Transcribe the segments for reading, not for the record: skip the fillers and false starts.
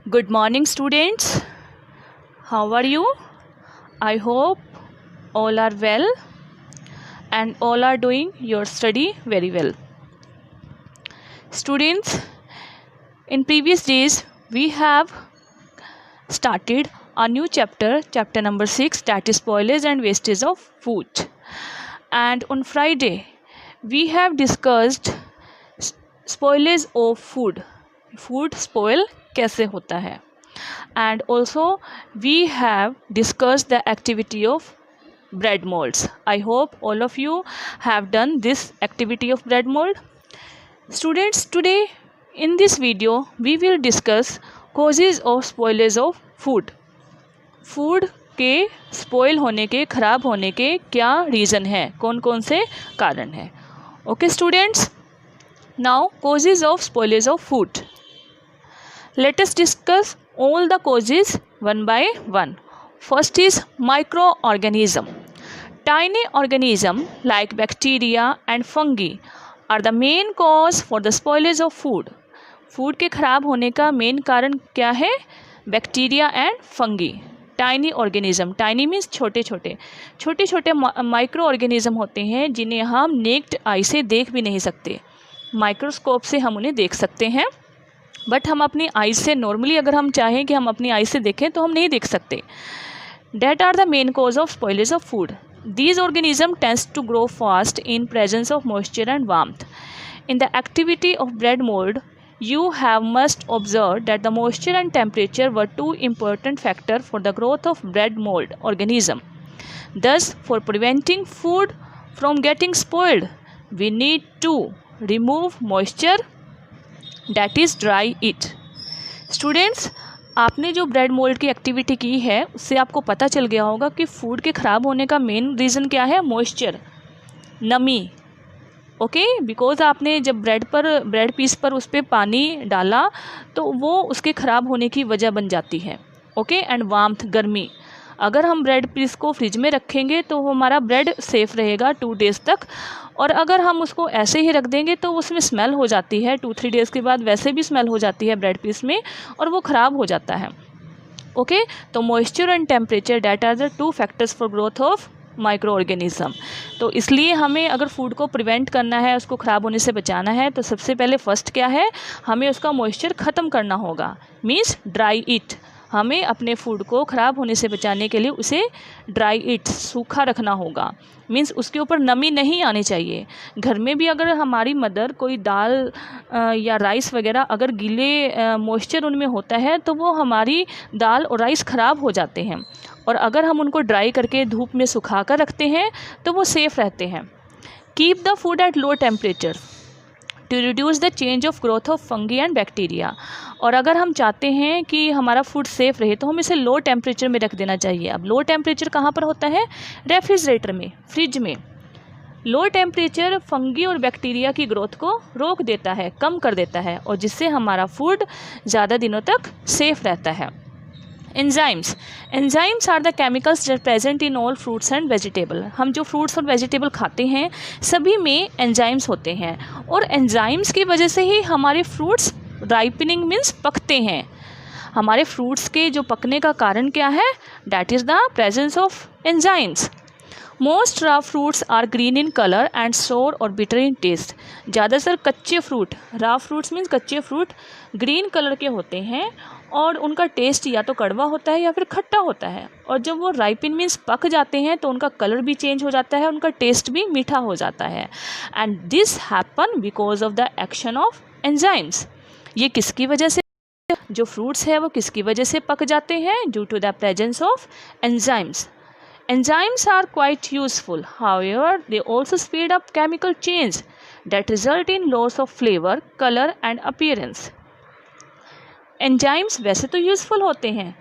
Good morning, students. How are you? I hope all are well and all are doing your study very well. Students, in previous days, we have started a new chapter number 6, that is spoilage and wastage of food. And on Friday, we have discussed spoilage of food. Food spoil कैसे होता है. And also we have discussed the activity of bread molds. I hope all of you have done this activity of bread mold. Students, today in this video we will discuss causes of spoilage of food. Food के spoil होने के, ख़राब होने के क्या reason है, कौन कौन से कारण हैं. Okay students, now causes of spoilage of food. Let us discuss all the causes one by one. First is microorganism. Tiny organism like bacteria and fungi are the main cause for the spoilage of food. Food के खराब होने का main कारण क्या है? Bacteria and fungi. Tiny organism, tiny means छोटे छोटे micro organism होते हैं जिन्हें हम नेक्ड आई से देख भी नहीं सकते. माइक्रोस्कोप से हम उन्हें देख सकते हैं, बट हम अपनी आइज़ से नॉर्मली अगर हम चाहें कि हम अपनी आइज़ से देखें तो हम नहीं देख सकते. That are the main cause of spoilage of food. These organism tends to grow fast in presence of moisture and warmth. In the activity of bread mould you have must observe that the moisture and temperature were two important factors for the growth of bread mold organism. Thus, for preventing food from getting spoiled, we need to remove moisture, that is dry it. Students, आपने जो bread mould की activity की है उससे आपको पता चल गया होगा कि फूड के ख़राब होने का मेन रीज़न क्या है? मॉइस्चर, नमी. ओके, बिकॉज आपने जब ब्रेड पीस पर उस पर पानी डाला तो वो उसके ख़राब होने की वजह बन जाती है. ओके, एंड वार्मथ, गर्मी. अगर हम ब्रेड पीस को फ्रिज में रखेंगे तो हमारा ब्रेड सेफ़ रहेगा 2 डेज़ तक, और अगर हम उसको ऐसे ही रख देंगे तो उसमें स्मेल हो जाती है. 2-3 डेज़ के बाद वैसे भी स्मेल हो जाती है ब्रेड पीस में और वो ख़राब हो जाता है. ओके, तो moisture and temperature, that are the 2 factors for growth of micro organism. तो इसलिए हमें अगर फूड को प्रिवेंट करना है, उसको ख़राब होने से बचाना है, तो सबसे पहले फर्स्ट क्या है, हमें उसका मॉइस्चर ख़त्म करना होगा. Means dry it. हमें अपने फूड को ख़राब होने से बचाने के लिए उसे ड्राई इट, सूखा रखना होगा. मीन्स उसके ऊपर नमी नहीं आनी चाहिए. घर में भी अगर हमारी मदर कोई दाल या राइस वगैरह अगर गीले मॉइस्चर उनमें होता है तो वो हमारी दाल और राइस ख़राब हो जाते हैं, और अगर हम उनको ड्राई करके धूप में सुखा कर रखते हैं तो वो सेफ़ रहते हैं. Keep the food at low temperature to reduce the change of growth of fungi and bacteria. और अगर हम चाहते हैं कि हमारा फूड सेफ़ रहे तो हम इसे लो टेम्परेचर में रख देना चाहिए. अब लो टेम्परेचर कहाँ पर होता है? रेफ्रिजरेटर में, फ्रिज में. लो टेम्परेचर फंगी और बैक्टीरिया की ग्रोथ को रोक देता है, कम कर देता है, और जिससे हमारा फूड ज़्यादा दिनों तक सेफ़ रहता है. Enzymes. Enzymes are the chemicals that present in all fruits and vegetable. हम जो फ्रूट्स और वेजिटेबल खाते हैं सभी में एंजाइम्स होते हैं, और एंजाइम्स की वजह से ही हमारे फ्रूट्स राइपनिंग मीन्स पकते हैं. हमारे फ्रूट्स के जो पकने का कारण क्या है? That is the presence of enzymes. Most raw fruits are green in colour and sour or bitter in taste. ज़्यादातर कच्चे फ्रूट, रा फ्रूट्स मीन्स कच्चे फ्रूट, ग्रीन कलर के होते हैं और उनका टेस्ट या तो कड़वा होता है या फिर खट्टा होता है. और जब वो राइपिन मीन्स पक जाते हैं तो उनका कलर भी चेंज हो जाता है, उनका टेस्ट भी मीठा हो जाता है. And this happen because of the action of enzymes. ये किसकी वजह से, जो फ्रूट्स है वो किसकी वजह से पक जाते हैं? Due to the presence of enzymes. Enzymes are quite useful. However, they also speed up chemical change that result in loss of flavor, color and appearance. Enzymes वैसे तो यूज़फुल होते हैं,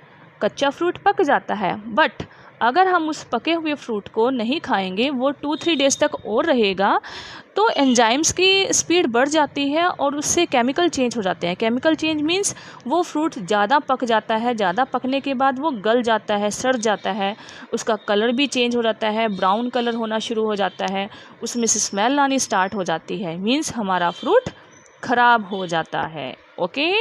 कच्चा फ्रूट पक जाता है, बट अगर हम उस पके हुए फ्रूट को नहीं खाएंगे, वो 2-3 डेज़ तक और रहेगा, तो एंजाइम्स की स्पीड बढ़ जाती है और उससे केमिकल चेंज हो जाते हैं. केमिकल चेंज मीन्स वो फ्रूट ज़्यादा पक जाता है, ज़्यादा पकने के बाद वो गल जाता है, सड़ जाता है, उसका कलर भी चेंज हो जाता है, ब्राउन कलर होना शुरू हो जाता है, उसमें से स्मेल आनी स्टार्ट हो जाती है. मीन्स हमारा फ्रूट ख़राब हो जाता है. ओके,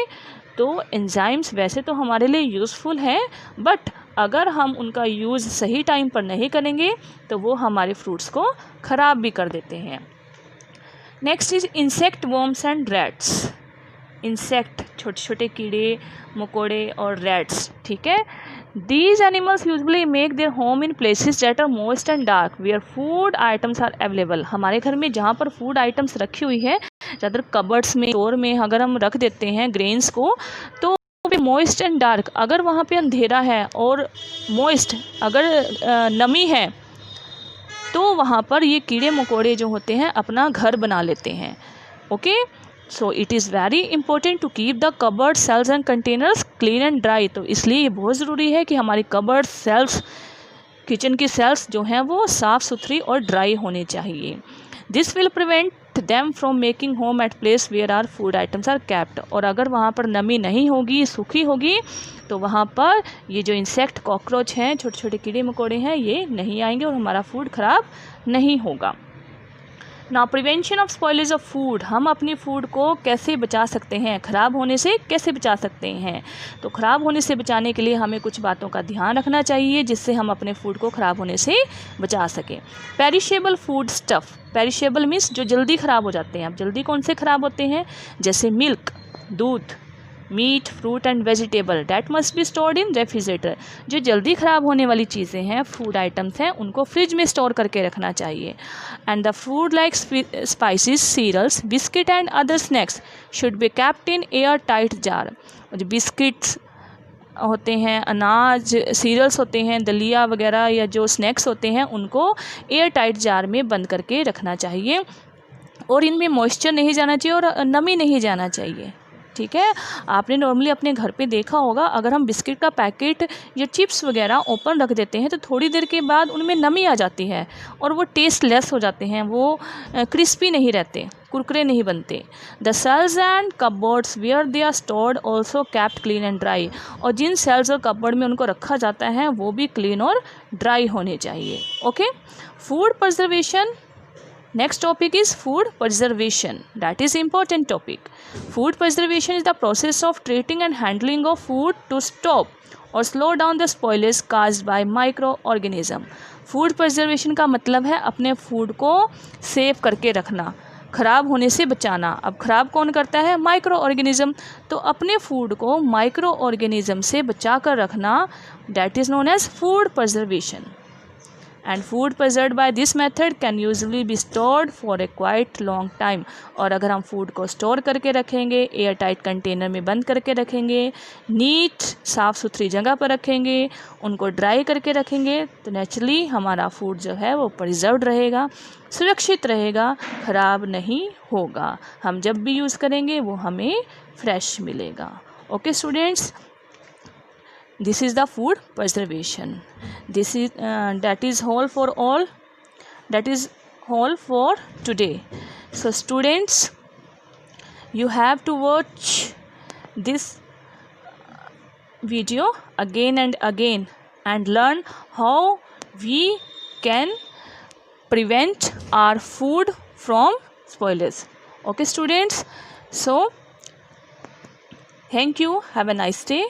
तो एंजाइम्स वैसे तो हमारे लिए यूज़फुल हैं, बट अगर हम उनका यूज़ सही टाइम पर नहीं करेंगे तो वो हमारे फ्रूट्स को ख़राब भी कर देते हैं। Next is insect, worms and rats. Insect, छोटे छोटे कीड़े मकोड़े और रैट्स, ठीक है। These animals usually make their home in places that are moist and dark where food items are available. हमारे घर में जहाँ पर फूड आइटम्स रखी हुई है, ज़्यादातर कबर्ड्स में, स्टोर में अगर हम रख देते हैं ग्रेन्स को, तो मोइस्ट एंड डार्क, अगर वहाँ पे अंधेरा है और मोइस्ट अगर नमी है, तो वहाँ पर ये कीड़े मकोड़े जो होते हैं अपना घर बना लेते हैं। Okay, so it is very important to keep the cupboard shelves and containers clean and dry. तो इसलिए ये बहुत ज़रूरी है कि हमारी कबर्ड सेल्स, किचन की सेल्स जो हैं वो साफ़ सुथरी और ड्राई होनी चाहिए। This will prevent them from making home at place where are food items are kept. और अगर वहाँ पर नमी नहीं होगी, सूखी होगी, तो वहाँ पर ये जो इंसेक्ट, कॉकरोच हैं, छोटे छोटे कीड़े मकोड़े हैं, ये नहीं आएंगे और हमारा फूड ख़राब नहीं होगा। Now prevention of spoilage of food, हम अपनी फूड को कैसे बचा सकते हैं, ख़राब होने से कैसे बचा सकते हैं। तो ख़राब होने से बचाने के लिए हमें कुछ बातों का ध्यान रखना चाहिए जिससे हम अपने फूड को ख़राब होने से बचा सकें। Perishable food stuff, perishable means जो जल्दी ख़राब हो जाते हैं। अब जल्दी कौन से ख़राब होते हैं, जैसे मिल्क, दूध, meat, fruit and vegetable, that must be stored in refrigerator. जो जल्दी ख़राब होने वाली चीज़ें हैं, फूड आइटम्स हैं, उनको फ्रिज में स्टोर करके रखना चाहिए। And the food like spices, cereals, biscuit and other snacks should be kept in air tight jar. जो बिस्किट्स होते हैं, अनाज, सीरियल्स होते हैं, दलिया वगैरह या जो स्नैक्स होते हैं, उनको एयर टाइट जार में बंद करके रखना चाहिए और इनमें मॉइस्चर नहीं जाना चाहिए और नमी नहीं जाना चाहिए, ठीक है। आपने नॉर्मली अपने घर पे देखा होगा, अगर हम बिस्किट का पैकेट या चिप्स वगैरह ओपन रख देते हैं तो थोड़ी देर के बाद उनमें नमी आ जाती है और वो टेस्ट लेस हो जाते हैं, वो क्रिस्पी नहीं रहते, कुरकुरे नहीं बनते। The shelves and cupboards where they are stored also kept clean and dry. और जिन सेल्स और कपबोर्ड में उनको रखा जाता है वो भी क्लीन और ड्राई होने चाहिए। Okay, food preservation, next topic is food preservation, that is important topic. Food preservation is the process of treating and handling of food to stop or slow down the spoilage caused by microorganism. Food preservation का मतलब है अपने food को save करके रखना, ख़राब होने से बचाना। अब ख़राब कौन करता है, माइक्रो ऑर्गेनिज़म। तो अपने फूड को माइक्रो ऑर्गेनिज़म से बचा कर रखना, that is known as food preservation. And food preserved by this method can usually be stored for a quite long time. और अगर हम फूड को स्टोर करके रखेंगे, एयर टाइट कंटेनर में बंद करके रखेंगे, नीट साफ़ सुथरी जगह पर रखेंगे, उनको ड्राई करके रखेंगे, तो नेचुरली हमारा फूड जो है वो प्रिजर्व्ड रहेगा, सुरक्षित रहेगा, ख़राब नहीं होगा। हम जब भी यूज़ करेंगे वो हमें फ्रेश मिलेगा। Okay students, this is the food preservation. This is that is all for all, that is all for today. So students, you have to watch this video again and again and learn how we can prevent our food from spoilage. Okay students, so thank you, have a nice day.